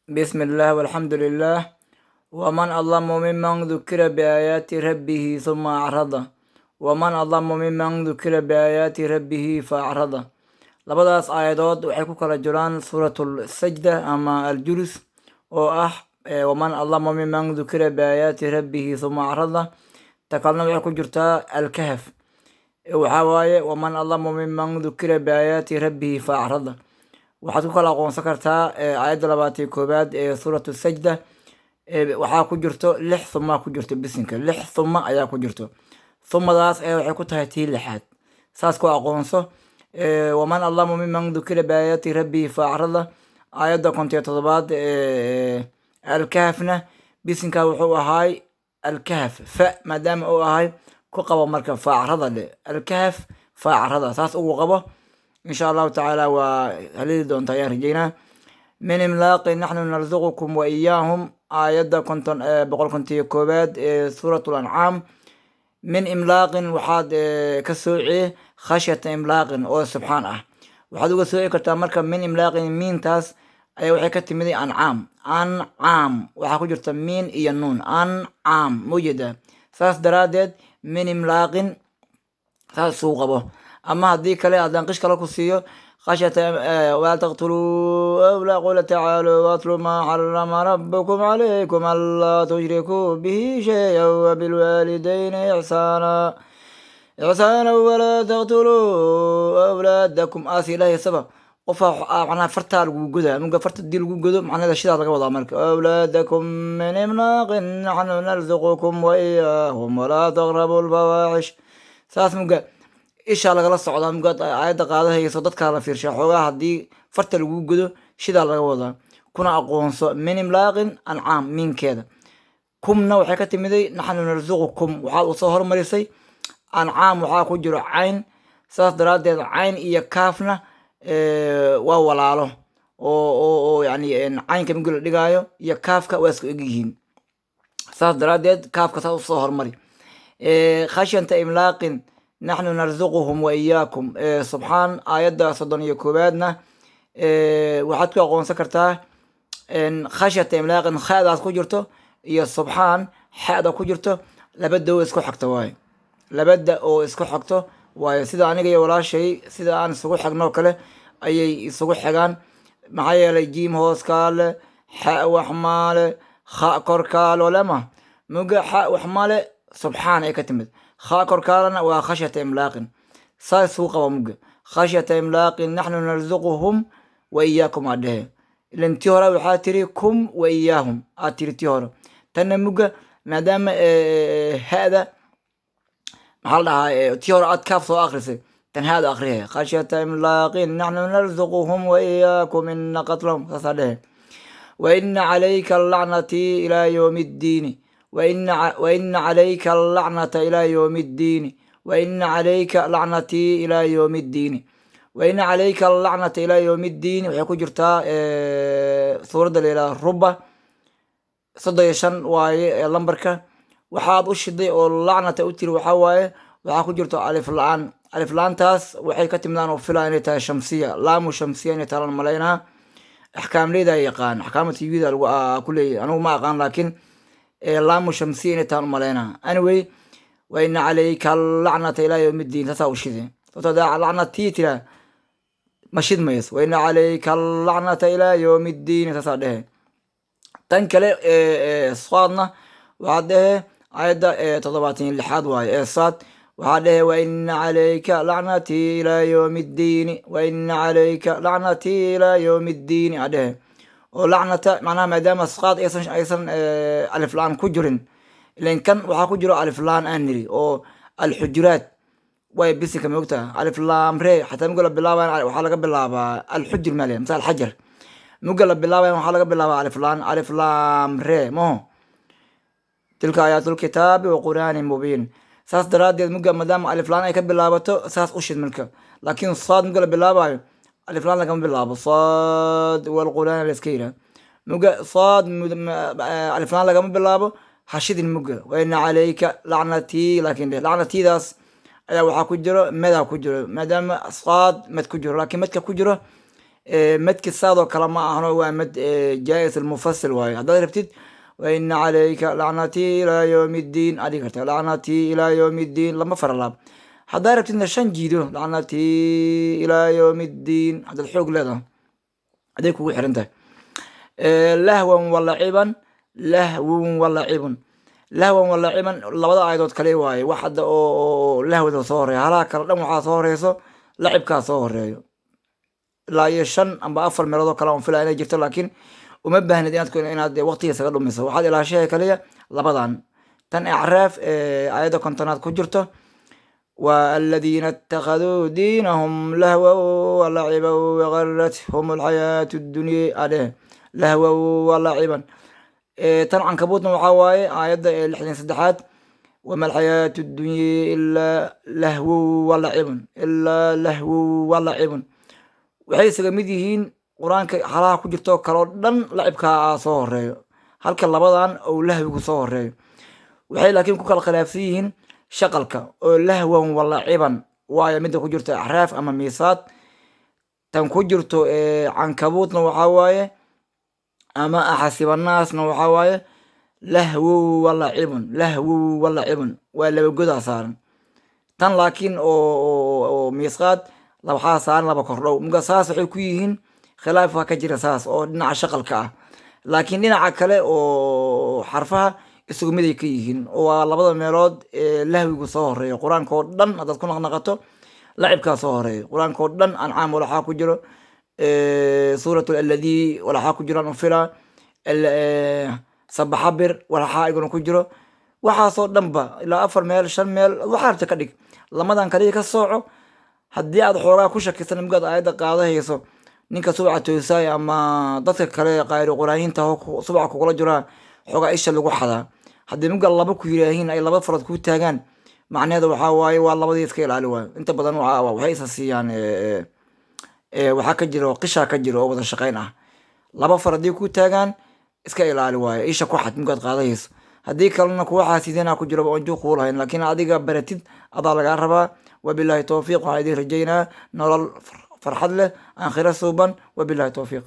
بسم الله والحمد لله. ومن أظلم ممن ذكر بآيات ربه ثم أعرض ومن أظلم ممن ذكر بآيات ربه فأعرض. labadaas aayadood waxay ku kala jiraan suuratul sajda ama aljulus oo waman adlamu miman dukira biaayaati rabbihi thuma acrada. ta kalena waxay ku jirtaa alkahf, waxaa waaye waman adlamu miman dukira biaayaati rabbihi fa acrada. waxaad ku kala aqoonsan kartaa aayadda 21 ee suuratu sajda. waxaa ku jirto 6 thuma ku jirto, bisinka 6 thuma ayaa ku jirto. thumadaas waxay ku tahay tii lixaad, saas ku aqoonso. waman adlamu miman dukira biaayaati rabbihi fa acrada. aayadda 17 alkahfna bisinka wuxuu ahaay alkahf fa, maadaama uu ahay ku qabo marka fa acrada le alkahf fa acrada, saas ugu qabo insha allahu tacaala. waa halidi doonta ayaan rajeynaa. min imlaaqi naxnu narzuqukum wa iyaahum, aayadda 151 ee suuratul ancaam. min imlaaqin waxaad ka soociye khashyata imlaaqin oo subxaan ah. waxaad uga sooci kartaa marka min imlaaqin, miintaas ayaa waxay ka timid ancaam. ancaam waxaa ku jirta miin iyo nuun, ancaam mujeda. saas daraadeed min imlaaqin saas uu qabo. ama haddii kale haddaan qish kale ku siiyo khashyata walaa taqtuluu awlaa qula tacaaluu watlu maa xarama rabbukum calaykum anlaa tushrikuu bihi shay-an wabilwaalidayni ixsaana walaa taqtuluu awlaadakum. aas ilahay saba qofa macnaha fartaa lagu godaa, muga farta dii lagu godo macnaheeda shidaa laga wadaa marka. awlaadakum min imlaaqin naxnu narzuqukum wa iyaahum walaa taqrabu lfawaaxish. saas muga ishaa lagala socdaa, mugaad aayadda qaadahayso dadkaa la fiirshaa xoogaa. haddii farta lagu godo shidaa laga wadaa. kuna aqoonso min imlaaqin ancaam miinkeeda. kumna waxay ka timiday naxnu narzuqukum, waxaad usoo hormarisay ancaam waxaa ku jiro cayn. saas daraadeed cayn iyo kaafna waa walaalo oo yani caynka migi la dhigaayo iyo kaafka waa isku egyihiin. saas daraadeed kaafka saas usoo hormari. khashyanta imlaaqin naxnu narzuquhum wa iyaakum, subxaan aayadda 31 waxaad ku aqoonsan kartaa khashyata imlaaqin khadaas ku jirto iyo subxaan xada ku jirto. labada oo isku xigto waaye, labada oo isku xigto waaye. sida aniga iyo walaashay sida aan isugu xigno kale ayay isugu xigaan. maxaa yeelay jiim hooskaale, xa waxmaale, kha korkaalo lema muga xa waxmaale subxaan ay ka timid. kha korkaalana waa khashyata imlaaqin. saas uu qaba muga khashyata imlaaqin naxnu narzuquhum wa iyaakum aa dhehe. ilan tii hore waxaa tiri kum wa iyaahum aad tiri tii hore. tanna muga maadaama hada maxaa la dhahaa tii hore aad kaaf soo akrisay, tan haada akrihe khashyata imlaaqin naxnu narzuquhum wa iyaakum ina qatlahum. saasaa dhehe. waina calayka lacnatii ilaa yowmi ddiini waina calayka alacnata ilaa yowmi ddiini waina calayka lacnatii ilaa yowmi ddiini. waina calayka alacnata ilaa yowmi ddiini waxay ku jirtaa suuradda la yidhaha ruba 35 waaye lambarka. waxaad u shiday oo lacnata u tiri waxaa waaye waxaa ku jirto alif la-aan. alif la-aantaas waxay ka timidaan oo filaa inay tahay shamsiya, laamu shamsiya inay talan malaynaa. axkaamleyda yaqaan, axkaama tvda ku leeyahy, anigu ma aqaan, laakiin laamu shamsiya inay talan malaynaa. anyway waina calayka lacnata ilaa yowmi ddiin saasaa u shide. sababto lacnatii tiraa ma shidmays. waina calayka lacnata ilaa yowmi ddiini saasaa dhehe. tan kale saadna waxaad dhehe aayadda 76 waaye ee saad. waxaa dhehe waina calayka lacnatii ilaa yowmi ddiini waina calayka lacnatii ilaa yowmi ddiini aa dhehe. oo lacnata macnaha maadaama saad aysan alif la-aan ku jirin. ilan kan waxaa ku jiro alif la-aan aan niri oo alxujuraat way bisinka moogtaa. alif laam re xataa muga la bilaabaya waxaa laga bilaabaa alxujur maaliya mise alxajar. muga la bilaabaya waxaa laga bilaabaa alif laam re maho. tilka aayaatulkitaabi wa qur'aanin mubiin. saas daraadeed muga maadaama alif la-aan ay ka bilaabato saas u shid marka. laakiin saad muga la bilaabayo alif la-aan lagama bilaabo. saad walqur'aan la iska yiraa. muga saad alif la-aan lagama bilaabo hashidin muga. waina calayka lacnatii, laakiin de مدك الصادو كلام أهنا ومد جائز المفصل واي هذا ربتد وإن عليك لعنتي إلى يوم الدين عليك لعنتي إلى يوم الدين لما فرلا هذا ربتد نشان جيدو لعنتي إلى يوم الدين هذا الحوق لذا هذيك هو حرنته لهوا ولعبا لهو ولعب لهوا ولعبا لبدا آيادود kale waaye wax hadda oo lahwada soo horeeyo halaa kala dhan waxaa soo horeyso lacibkaa soo horeeyo ilaa iyo 5 amba 4 meelood oo kale aan filaa inay jirto laakiin uma baahnid inaad waqtigiisa ka dhumiso waxaad ilaashay kaliya labadan tan icraaf aayada kontonaad ku jirto والذين اتخذوا دينهم لهوا ولعبا وغرتهم الحياة الدنيا عليه لهوا ولعبا tan cankabuutna waxaa waaye aayadda 63 wama alxayaatu addunya ilaa lahwu walacibun ilaa lahwu walacibun waxay isaga mid yihiin qur-aanka halaha ku jirto kaloo dhan lacibkaa soo horeeyo halka labadan ou lahwigu soo horeeyo waxay laakiin ku kala khilaafsan yihiin shaqalka oo lahwan walaciban waayo midda ku jirto axraaf ama miisaad tan ku jirto cankabuutna waxaa waaye أما أحسب الناس نوحواي لهو ولعب ولا بجودة صار تن لكن أو ميسقات لو حاصل لا بكرلو مقصاص حكويهن خلافها كجير أساس أو نعشق الكعة لكن لنا عكلة أو حرفها استجمدي كيهن أو لبض الميلاد لهو صهر القرآن كودن هذا تكون نقطة لعب كصهر القرآن كودن أنعام ولا حاكو جرو سورة الذي ولا حاكو جران وفلا صبح حبر ولا حاجة كجرو وحاصل دنبا إلى أفر ميل 5 ميل وحارت كديك لما دان كديك الصوعو هدي عاد حورا كوشك سنم قد عيدا قاعدة هيسو نينك سبعة توساي أما ضدك كلي قاير قرانين تهو سبعة كوكولا جرا حوغا إيش اللي وحدا هدي نبقى الله بكو يراهين أي لبا فرد كو تاغان معناه هذا وحاواي والله بدي يسكيل عليوا انت بدن وحاوا وحيساسي يعني waxaa ka jiro qishaa ka jiro oo wada shaqayn ah laba faradii ku taagan iska ilaali waaye isha ku xad mugaad qaadayso haddii kalena kuwa xaasideena ku jiro oon juu ku lahayn laakiin adiga baratid adaa laga rabaa wabillahi tawfiiq waxaa idin rajaynaa nolol farxad leh aakhira suuban wabillahi tawfiiq